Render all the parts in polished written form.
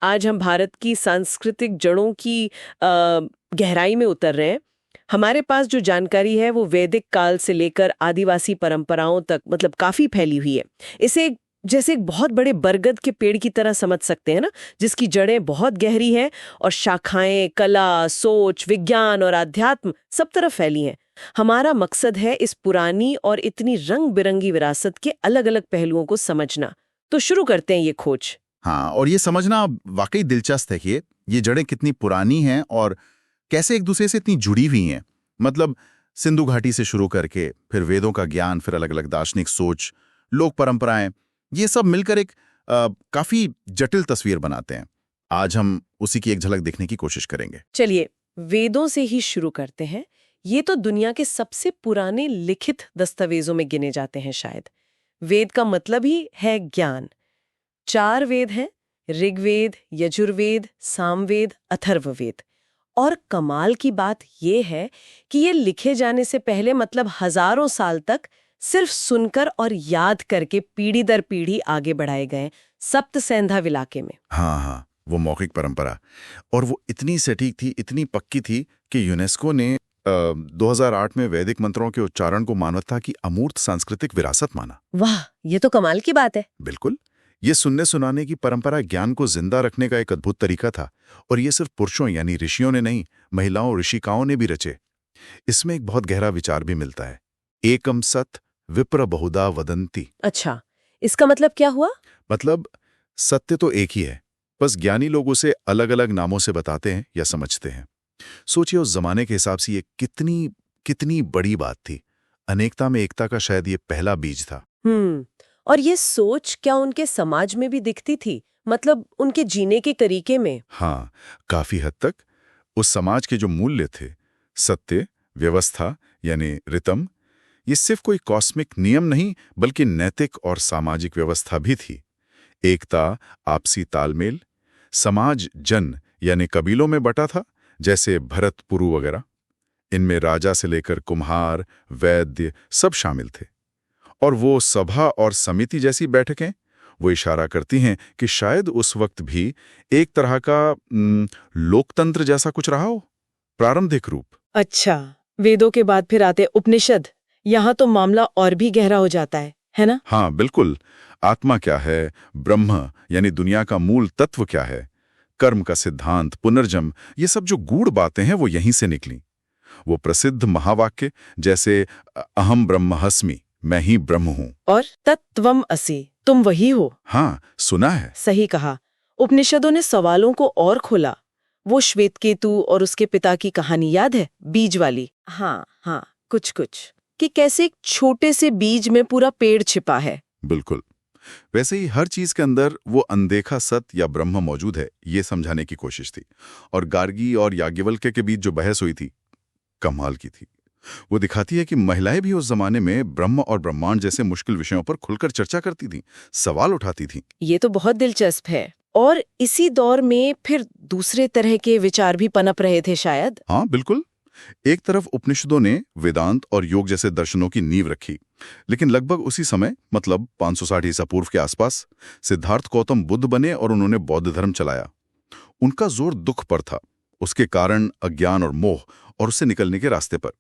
आज हम भारत की सांस्कृतिक जड़ों की गहराई में उतर रहे हैं। हमारे पास जो जानकारी है वो वैदिक काल से लेकर आदिवासी परंपराओं तक मतलब काफी फैली हुई है। इसे जैसे एक बहुत बड़े बरगद के पेड़ की तरह समझ सकते हैं ना, जिसकी जड़ें बहुत गहरी हैं और शाखाएं कला, सोच, विज्ञान और आध्यात्म सब तरफ फैली हैं। हमारा मकसद है इस पुरानी और इतनी रंग बिरंगी विरासत के अलग अलग पहलुओं को समझना। तो शुरू करते हैं ये खोज। हाँ, और ये समझना वाकई दिलचस्प है कि ये जड़ें कितनी पुरानी हैं और कैसे एक दूसरे से इतनी जुड़ी हुई हैं। मतलब सिंधु घाटी से शुरू करके फिर वेदों का ज्ञान, फिर अलग अलग दार्शनिक सोच, लोक परंपराएं, ये सब मिलकर एक काफी जटिल तस्वीर बनाते हैं। आज हम उसी की एक झलक देखने की कोशिश करेंगे। चलिए वेदों से ही शुरू करते हैं। ये तो दुनिया के सबसे पुराने लिखित दस्तावेजों में गिने जाते हैं शायद। वेद का मतलब ही है ज्ञान। 4 वेद हैं, ऋग्वेद, यजुर्वेद, सामवेद, अथर्ववेद। और कमाल की बात ये है कि ये लिखे जाने से पहले मतलब हजारों साल तक सिर्फ सुनकर और याद करके पीढ़ी दर पीढ़ी आगे बढ़ाए गए सप्तसैंधा इलाके में। हाँ हाँ, वो मौखिक परंपरा, और वो इतनी सटीक थी, इतनी पक्की थी कि यूनेस्को ने 2008 में वैदिक मंत्रों के उच्चारण को मानवता की अमूर्त सांस्कृतिक विरासत माना। वाह, ये तो कमाल की बात है। बिल्कुल, ये सुनने सुनाने की परंपरा ज्ञान को जिंदा रखने का एक अद्भुत तरीका था। और ये सिर्फ पुरुषों यानी ऋषियों ने नहीं, महिलाओं ऋषिकाओं ने भी रचे। इसमें एक बहुत गहरा विचार भी मिलता है। एकम सत विप्र बहुधा वदंती। अच्छा, इसका मतलब क्या हुआ? मतलब सत्य तो एक ही है, बस ज्ञानी लोग उसे अलग अलग नामों से बताते हैं या समझते हैं। सोचिए उस जमाने के हिसाब से ये कितनी कितनी बड़ी बात थी। अनेकता में एकता का शायद ये पहला बीज था। और ये सोच क्या उनके समाज में भी दिखती थी? मतलब उनके जीने के तरीके में? हाँ, काफी हद तक। उस समाज के जो मूल्य थे, सत्य, व्यवस्था यानी रितम, ये सिर्फ कोई कॉस्मिक नियम नहीं बल्कि नैतिक और सामाजिक व्यवस्था भी थी। एकता, आपसी तालमेल, समाज जन यानी कबीलों में बटा था, जैसे भरत पुरु वगैरह। इनमें राजा से लेकर कुम्हार, वैद्य सब शामिल थे। और वो सभा और समिति जैसी बैठकें, वो इशारा करती हैं कि शायद उस वक्त भी एक तरह का लोकतंत्र जैसा कुछ रहा हो, प्रारंभिक रूप। अच्छा, वेदों के बाद फिर आते उपनिषद। यहाँ तो मामला और भी गहरा हो जाता है ना? हाँ बिल्कुल। आत्मा क्या है, ब्रह्म यानी दुनिया का मूल तत्व क्या है, कर्म का सिद्धांत, पुनर्जन्म, ये सब जो गूढ़ बातें हैं वो यहीं से निकली। वो प्रसिद्ध महावाक्य जैसे अहम ब्रह्मास्मि, मैं ही ब्रह्म हूँ, और तत्त्वम असि, तुम वही हो। हाँ सुना है। सही कहा। उपनिषदों ने सवालों को और खोला। वो श्वेतकेतु और उसके पिता की कहानी याद है, बीज वाली? हाँ हाँ, कुछ कुछ कि कैसे एक छोटे से बीज में पूरा पेड़ छिपा है। बिल्कुल। वैसे ही हर चीज के अंदर वो अनदेखा सत्य या ब्रह्म मौजूद है, ये समझाने की कोशिश थी। और गार्गी और याज्ञवल्क्य के बीच जो बहस हुई थी, कमाल की थी। वो दिखाती है कि महिलाएं भी उस जमाने में ब्रह्म और ब्रह्मांड जैसे मुश्किल विषयों पर खुलकर चर्चा करती थीं, सवाल उठाती थीं। ये तो बहुत दिलचस्प है। और इसी दौर में फिर दूसरे तरह के विचार भी पनप रहे थे शायद। हाँ बिल्कुल। एक तरफ उपनिषदों ने वेदांत और योग जैसे दर्शनों की नींव रखी, लेकिन लगभग उसी समय मतलब 560 ईसा पूर्व के आसपास सिद्धार्थ गौतम बुद्ध बने और उन्होंने बौद्ध धर्म चलाया। उनका जोर दुख पर था, उसके कारण अज्ञान और मोह, और उससे निकलने के रास्ते पर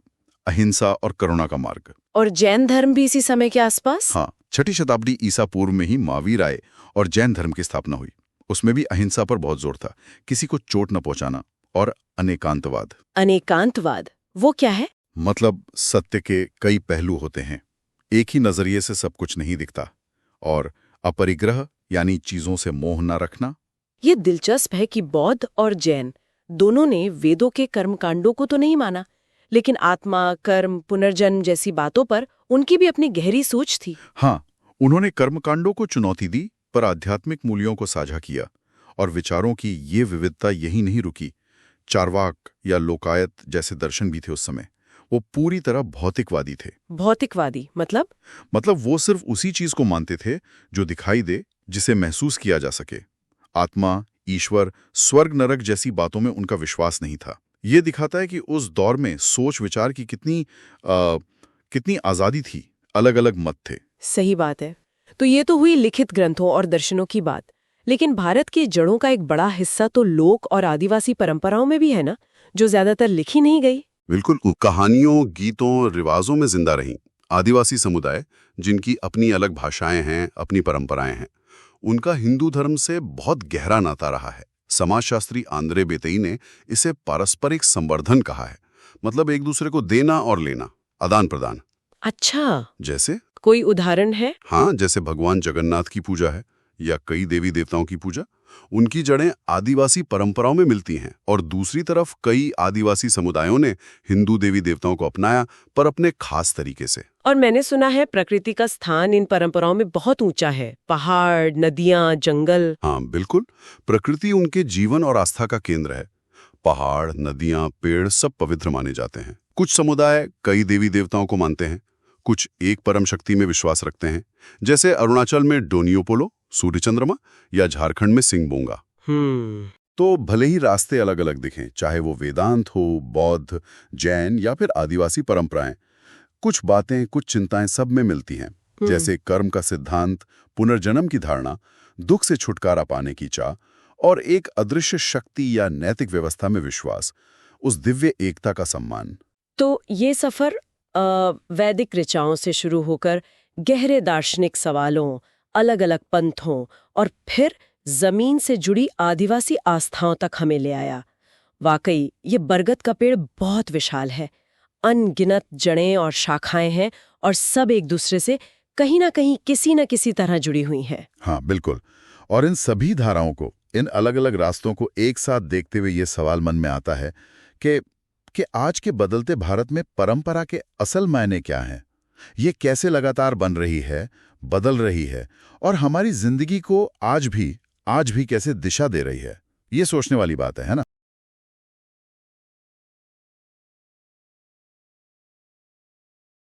अहिंसा और करुणा का मार्ग। और जैन धर्म भी इसी समय के आसपास? हाँ, 6ठी शताब्दी ईसा पूर्व में ही महावीर आए और जैन धर्म की स्थापना हुई। उसमें भी अहिंसा पर बहुत जोर था, किसी को चोट न पहुंचाना, और अनेकांतवाद। अनेकांतवाद वो क्या है? मतलब सत्य के कई पहलू होते हैं, एक ही नजरिए से सब कुछ नहीं दिखता। और अपरिग्रह यानी चीजों से मोह न रखना। ये दिलचस्प है कि बौद्ध और जैन दोनों ने वेदों के कर्मकांडों को तो नहीं माना, लेकिन आत्मा, कर्म, पुनर्जन्म जैसी बातों पर उनकी भी अपनी गहरी सोच थी। हाँ, उन्होंने कर्मकांडों को चुनौती दी पर आध्यात्मिक मूल्यों को साझा किया। और विचारों की ये विविधता यही नहीं रुकी। चार्वाक या लोकायत जैसे दर्शन भी थे उस समय, वो पूरी तरह भौतिकवादी थे। भौतिकवादी मतलब? मतलब वो सिर्फ उसी चीज को मानते थे जो दिखाई दे, जिसे महसूस किया जा सके। आत्मा, ईश्वर, स्वर्ग नरक जैसी बातों में उनका विश्वास नहीं था। ये दिखाता है कि उस दौर में सोच विचार की कितनी आजादी थी, अलग अलग मत थे। सही बात है। तो ये तो हुई लिखित ग्रंथों और दर्शनों की बात, लेकिन भारत की जड़ों का एक बड़ा हिस्सा तो लोक और आदिवासी परंपराओं में भी है ना, जो ज्यादातर लिखी नहीं गई। बिल्कुल, कहानियों, गीतों, रिवाजों में जिंदा रहीं। आदिवासी समुदाय, जिनकी अपनी अलग भाषाएं हैं, अपनी परंपराएं हैं, उनका हिंदू धर्म से बहुत गहरा नाता रहा है। समाजशास्त्री आंद्रे बेतई ने इसे पारस्परिक संवर्धन कहा है, मतलब एक दूसरे को देना और लेना, आदान प्रदान। अच्छा, जैसे कोई उदाहरण है? हाँ, जैसे भगवान जगन्नाथ की पूजा है या कई देवी देवताओं की पूजा, उनकी जड़ें आदिवासी परंपराओं में मिलती हैं। और दूसरी तरफ कई आदिवासी समुदायों ने हिंदू देवी देवताओं को अपनाया, पर अपने खास तरीके से। और मैंने सुना है प्रकृति का स्थान इन परंपराओं में बहुत ऊंचा है, पहाड़, नदियां, जंगल। हाँ बिल्कुल, प्रकृति उनके जीवन और आस्था का केंद्र है। पहाड़, नदियां, पेड़ सब पवित्र माने जाते हैं। कुछ समुदाय कई देवी देवताओं को मानते हैं, कुछ एक परम शक्ति में विश्वास रखते हैं, जैसे अरुणाचल में डोनियोपोलो, सूर्य चंद्रमा, या झारखंड में सिंगबोंगा। तो भले ही रास्ते अलग अलग दिखें, चाहे वो वेदांत हो, बौद्ध, जैन या फिर आदिवासी परंपराएं, कुछ बातें, कुछ चिंताएं सब में मिलती हैं। जैसे कर्म का सिद्धांत, पुनर्जन्म की धारणा, दुख से छुटकारा पाने की चाह और एक अदृश्य शक्ति या नैतिक व्यवस्था में विश्वास, उस दिव्य एकता का सम्मान। तो ये सफर वैदिक ऋचाओं से शुरू होकर गहरे दार्शनिक सवालों, अलग अलग पंथों और फिर जमीन से जुड़ी आदिवासी आस्थाओं तक हमें ले आया। वाकई ये बरगद का पेड़ बहुत विशाल है, अनगिनत जड़ें और शाखाएं हैं और सब एक दूसरे से कहीं ना कहीं किसी न किसी तरह जुड़ी हुई हैं। हाँ बिल्कुल, और इन सभी धाराओं को, इन अलग अलग रास्तों को एक साथ देखते हुए ये सवाल मन में आता है कि आज के बदलते भारत में परंपरा के असल मायने क्या हैं? ये कैसे लगातार बन रही है, बदल रही है और हमारी जिंदगी को आज भी कैसे दिशा दे रही है? ये सोचने वाली बात है ना?